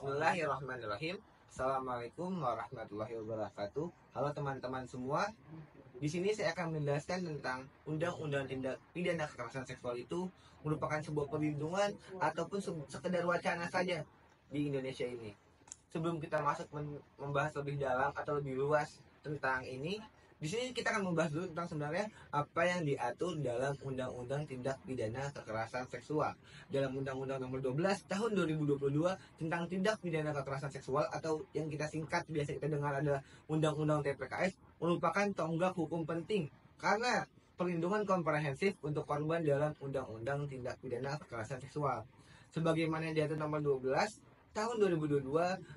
Bismillahirrahmanirrahim. Assalamualaikum warahmatullahi wabarakatuh. Halo teman-teman semua. Di sini saya akan menjelaskan tentang Undang-Undang Tindak Pidana Kekerasan Seksual itu merupakan sebuah perlindungan ataupun sekedar wacana saja di Indonesia ini. Sebelum kita masuk membahas lebih dalam atau lebih luas tentang ini, di sini kita akan membahas dulu tentang sebenarnya apa yang diatur dalam Undang-Undang Tindak Pidana Kekerasan Seksual. Dalam Undang-Undang Nomor 12 Tahun 2022 tentang Tindak Pidana Kekerasan Seksual atau yang kita singkat biasa kita dengar adalah Undang-Undang TPKS merupakan tonggak hukum penting karena perlindungan komprehensif untuk korban dalam Undang-Undang Tindak Pidana Kekerasan Seksual. Sebagaimana yang diatur Nomor 12 Tahun 2022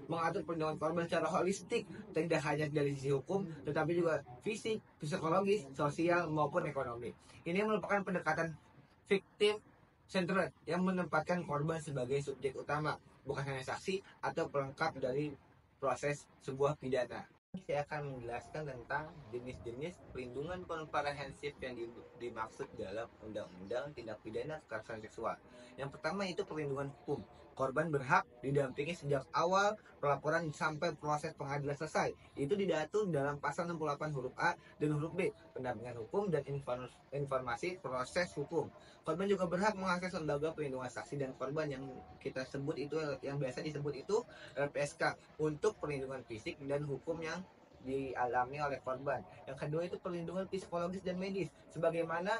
mengatur perlindungan korban secara holistik, tidak hanya dari sisi hukum, tetapi juga fisik, psikologis, sosial, maupun ekonomi. Ini merupakan pendekatan victim centered yang menempatkan korban sebagai subjek utama, bukan hanya saksi atau pelengkap dari proses sebuah pidana. Saya akan menjelaskan tentang jenis-jenis perlindungan komprehensif yang dimaksud dalam Undang-Undang Tindak Pidana Kekerasan Seksual. Yang pertama itu perlindungan hukum. Korban berhak didampingi sejak awal pelaporan sampai proses pengadilan selesai. Itu diatur dalam pasal 68 huruf A dan huruf B, pendampingan hukum dan informasi proses hukum. Korban juga berhak mengakses lembaga perlindungan saksi dan korban yang kita sebut itu, yang biasa disebut itu LPSK, untuk perlindungan fisik dan hukum yang dialami oleh korban. Yang kedua itu perlindungan psikologis dan medis, sebagaimana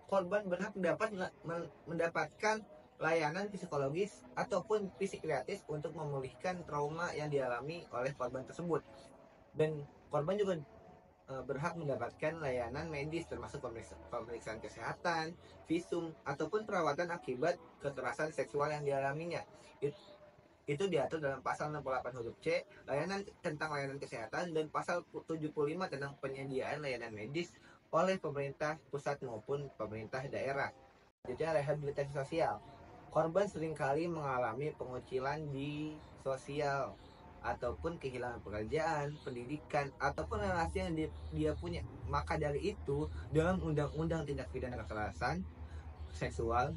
korban berhak mendapatkan layanan psikologis ataupun psikiatris untuk memulihkan trauma yang dialami oleh korban tersebut. Dan korban juga berhak mendapatkan layanan medis termasuk pemeriksaan kesehatan, visum, ataupun perawatan akibat kekerasan seksual yang dialaminya. Itu diatur dalam pasal 68 huruf C, tentang layanan kesehatan, dan pasal 75 tentang penyediaan layanan medis oleh pemerintah pusat maupun pemerintah daerah. Jadi rehabilitasi sosial. Korban seringkali mengalami pengucilan di sosial ataupun kehilangan pekerjaan, pendidikan, ataupun relasi yang dia punya. Maka dari itu, dalam Undang-Undang Tindak Pidana Kekerasan Seksual,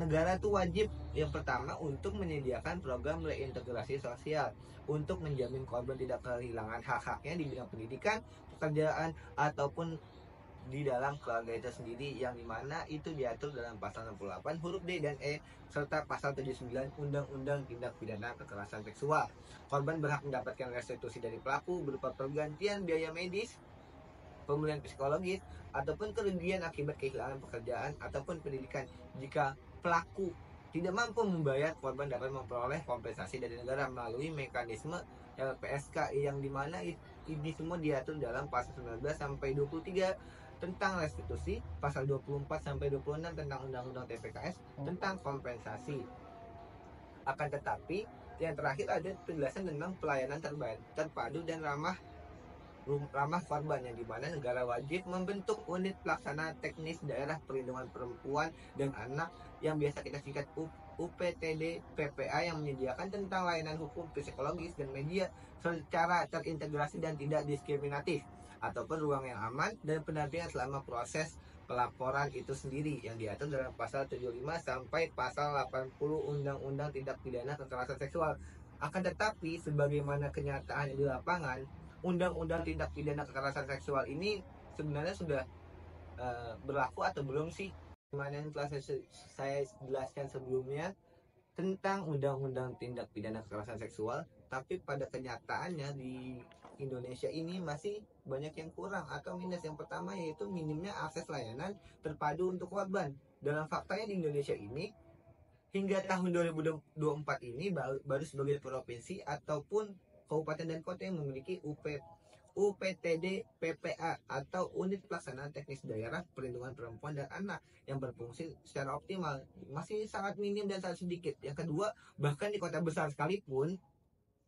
negara itu wajib yang pertama untuk menyediakan program reintegrasi sosial untuk menjamin korban tidak kehilangan hak-haknya di bidang pendidikan, pekerjaan, ataupun di dalam keluarga itu sendiri, yang dimana itu diatur dalam pasal 68 huruf D dan E serta pasal 79 Undang-Undang Tindak Pidana Kekerasan Seksual. Korban berhak mendapatkan restitusi dari pelaku berupa pergantian biaya medis, pemulihan psikologis, ataupun kerugian akibat kehilangan pekerjaan ataupun pendidikan. Jika pelaku tidak mampu membayar, korban dapat memperoleh kompensasi dari negara melalui mekanisme LPSK, yang dimana ini semua diatur dalam pasal 19 sampai 23 tentang restitusi, pasal 24 sampai 26 tentang Undang-Undang TPKS tentang kompensasi. Akan tetapi yang terakhir ada penjelasan tentang pelayanan terpadu dan ramah korban, yang dimana negara wajib membentuk unit pelaksana teknis daerah perlindungan perempuan dan anak yang biasa kita singkat UPTD PPA, yang menyediakan tentang layanan hukum, psikologis, dan media secara terintegrasi dan tidak diskriminatif, ataupun ruang yang aman dan pendampingan selama proses pelaporan itu sendiri, yang diatur dalam pasal 75 sampai pasal 80 Undang-Undang Tindak Pidana Kekerasan Seksual. Akan tetapi sebagaimana kenyataan di lapangan, Undang-Undang Tindak Pidana Kekerasan Seksual ini sebenarnya sudah berlaku atau belum sih? Gimana yang telah saya jelaskan sebelumnya tentang Undang-Undang Tindak Pidana Kekerasan Seksual, tapi pada kenyataannya di Indonesia ini masih banyak yang kurang atau minus. Yang pertama yaitu minimnya akses layanan terpadu untuk korban. Dalam faktanya di Indonesia ini hingga tahun 2024 ini baru sebagai provinsi ataupun kabupaten dan kota yang memiliki UPTD PPA atau Unit Pelaksana Teknis Daerah Perlindungan Perempuan dan Anak yang berfungsi secara optimal. Masih sangat minim dan sangat sedikit. Yang kedua, bahkan di kota besar sekalipun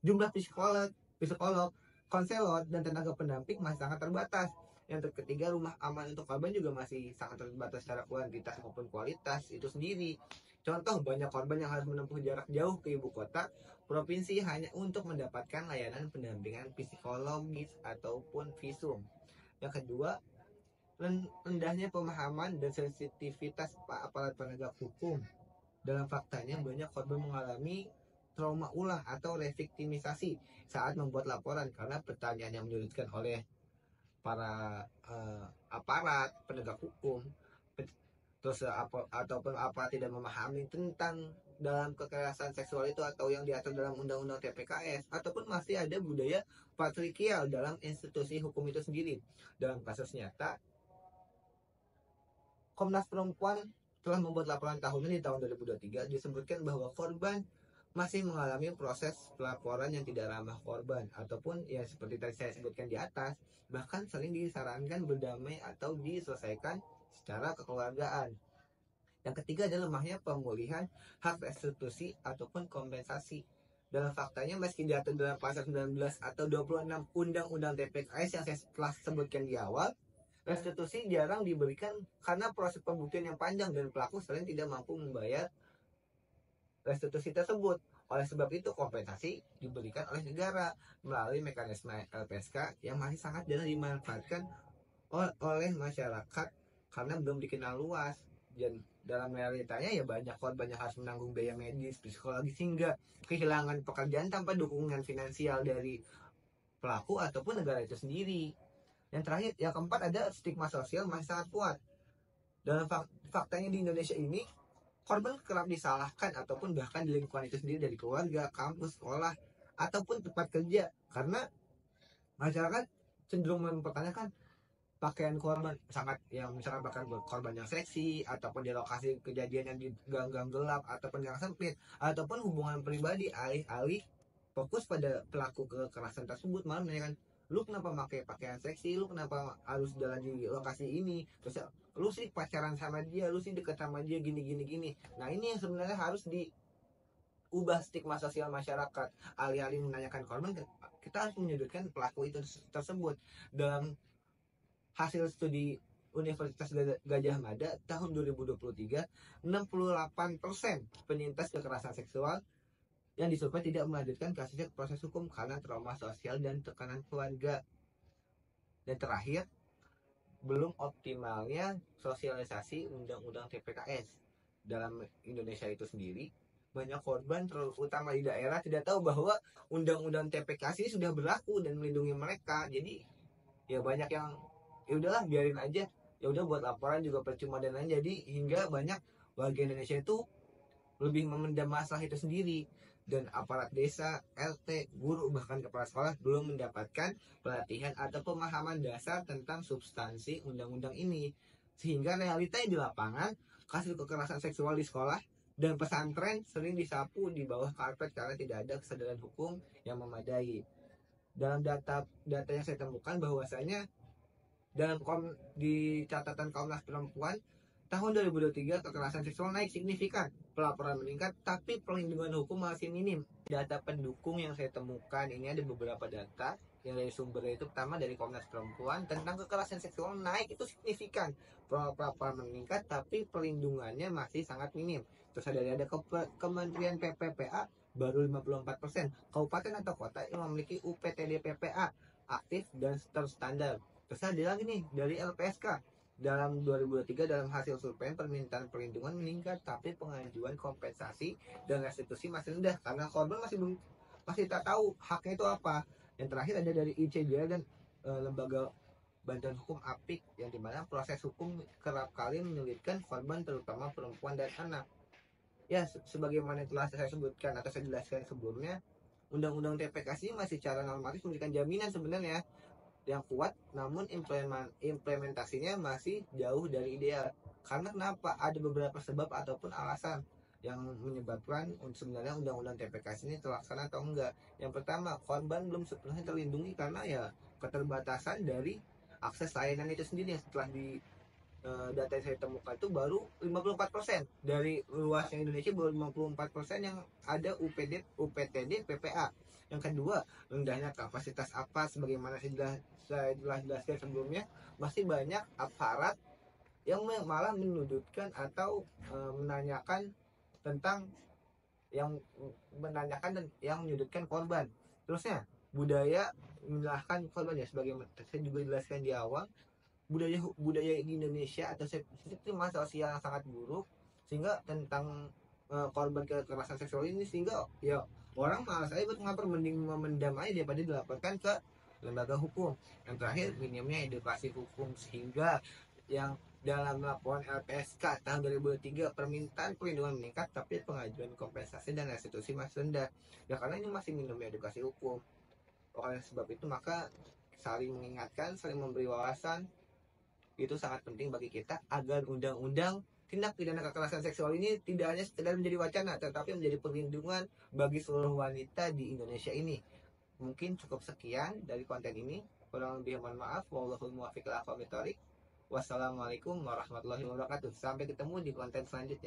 jumlah psikolog, konselor, dan tenaga pendamping masih sangat terbatas. Yang ketiga, rumah aman untuk korban juga masih sangat terbatas secara kuantitas maupun kualitas itu sendiri. Contoh, banyak korban yang harus menempuh jarak jauh ke ibu kota provinsi hanya untuk mendapatkan layanan pendampingan psikologis ataupun visum. Yang kedua, rendahnya pemahaman dan sensitivitas aparat penegak hukum. Dalam faktanya, banyak korban mengalami trauma ulang atau reviktimisasi saat membuat laporan, karena pertanyaan yang menyulitkan oleh para aparat penegak hukum, terus ataupun apa tidak memahami tentang dalam kekerasan seksual itu atau yang diatur dalam undang-undang TPKS, ataupun masih ada budaya patriarkial dalam institusi hukum itu sendiri. Dalam kasus nyata, Komnas Perempuan telah membuat laporan tahunan di tahun 2023, disebutkan bahwa korban masih mengalami proses pelaporan yang tidak ramah korban, ataupun ya seperti tadi saya sebutkan di atas, bahkan sering disarankan berdamai atau diselesaikan secara kekeluargaan. Yang ketiga adalah lemahnya pemulihan hak restitusi ataupun kompensasi. Dalam faktanya, meski diatur dalam pasal 19 atau 26 Undang-Undang TPKS yang saya telah sebutkan di awal, restitusi jarang diberikan karena proses pembuktian yang panjang dan pelaku sering tidak mampu membayar restitusi tersebut. Oleh sebab itu, kompensasi diberikan oleh negara melalui mekanisme LPSK yang masih sangat jarang dimanfaatkan oleh masyarakat karena belum dikenal luas. Dan dalam realitanya ya banyak korban yang harus menanggung biaya medis, psikologis, hingga kehilangan pekerjaan tanpa dukungan finansial dari pelaku ataupun negara itu sendiri. Yang terakhir, yang keempat, ada stigma sosial masih sangat kuat. Dalam faktanya di Indonesia ini, korban kerap disalahkan ataupun bahkan di lingkungan itu sendiri, dari keluarga, kampus, sekolah, ataupun tempat kerja, karena masyarakat cenderung mempertanyakan pakaian korban, sangat yang misalkan bahkan korban yang seksi, ataupun di lokasi kejadian yang di gang-gang gelap ataupun gang sempit, ataupun hubungan pribadi, alih-alih fokus pada pelaku kekerasan tersebut malah menanyakan, lu kenapa pakai pakaian seksi, lu kenapa harus jalan di lokasi ini, terus lu sih pacaran sama dia, lu sih deket sama dia, gini gini gini. Nah, ini yang sebenarnya harus diubah stigma sosial masyarakat. Alih-alih menanyakan korban, kita harus menyudutkan pelaku itu tersebut. Dalam hasil studi Universitas Gajah Mada tahun 2023, 68% penyintas kekerasan seksual yang disurvei tidak melanjutkan kasusnya ke proses hukum karena trauma sosial dan tekanan keluarga. Dan terakhir, belum optimalnya sosialisasi undang-undang TPKS dalam Indonesia itu sendiri. Banyak korban, terutama di daerah, tidak tahu bahwa undang-undang TPKS ini sudah berlaku dan melindungi mereka. Jadi ya banyak yang ya udahlah biarin aja, ya udah buat laporan juga percuma dan lain. Jadi hingga banyak warga Indonesia itu lebih memendam masalah itu sendiri, dan aparat desa, RT, guru, bahkan kepala sekolah belum mendapatkan pelatihan atau pemahaman dasar tentang substansi undang-undang ini. Sehingga realitanya di lapangan, kasus kekerasan seksual di sekolah dan pesantren sering disapu di bawah karpet karena tidak ada kesadaran hukum yang memadai. Dalam data yang saya temukan bahwasanya di catatan Komnas Perempuan tahun 2023, kekerasan seksual naik signifikan, pelaporan meningkat, tapi perlindungan hukum masih minim. Data pendukung yang saya temukan ini ada beberapa data yang dari sumber, itu pertama dari Komnas Perempuan tentang kekerasan seksual naik itu signifikan, pelaporan meningkat, tapi perlindungannya masih sangat minim. Terus ada Kementerian PPPA baru 54%, kabupaten atau kota yang memiliki UPTD PPA aktif dan terstandar. Terus ada lagi nih dari LPSK. Dalam 2023, dalam hasil survei, permintaan perlindungan meningkat, tapi pengajuan kompensasi dan restitusi masih rendah karena korban masih tak tahu haknya itu apa. Yang terakhir ada dari ICJ dan Lembaga Bantuan Hukum APIK, yang dimana proses hukum kerap kali menyulitkan korban, terutama perempuan dan anak. Ya, sebagaimana telah saya sebutkan atau saya jelaskan sebelumnya, Undang-Undang TPKS ini masih secara normatif memberikan jaminan sebenarnya yang kuat, namun implementasinya masih jauh dari ideal. Karena kenapa? Ada beberapa sebab ataupun alasan yang menyebabkan sebenarnya undang-undang TPKS ini terlaksana atau enggak. Yang pertama, korban belum sepenuhnya terlindungi karena ya keterbatasan dari akses layanan itu sendiri. Yang setelah di data yang saya temukan itu baru 54% dari luasnya Indonesia, baru 54% yang ada UPTD PPA. Yang kedua, rendahnya kapasitas apa, sebagaimana saya jelaskan sebelumnya, masih banyak aparat yang malah menudutkan atau menanyakan tentang dan yang menyudutkan korban. Terusnya, budaya menyalahkan korban, ya sebagaimana saya juga jelaskan di awal, budaya di Indonesia atau stigma sosial yang sangat buruk, sehingga tentang korban kekerasan seksual ini, sehingga ya orang malas aja buat ngapor, mending memendam aja daripada dilaporkan ke lembaga hukum. Yang terakhir, minimnya edukasi hukum, sehingga yang dalam laporan LPSK tahun 2003 permintaan perlindungan meningkat tapi pengajuan kompensasi dan restitusi masih rendah, ya karena ini masih minimnya edukasi hukum. Oleh sebab itu maka saling mengingatkan, saling memberi wawasan itu sangat penting bagi kita, agar undang-undang tindak pidana kekerasan seksual ini tidak hanya sekedar menjadi wacana tetapi menjadi perlindungan bagi seluruh wanita di Indonesia ini. Mungkin cukup sekian dari konten ini, kurang lebih mohon maaf. Wallahul muwaffiq ila aqwamit thoriq. Wassalamualaikum warahmatullahi wabarakatuh. Sampai ketemu di konten selanjutnya.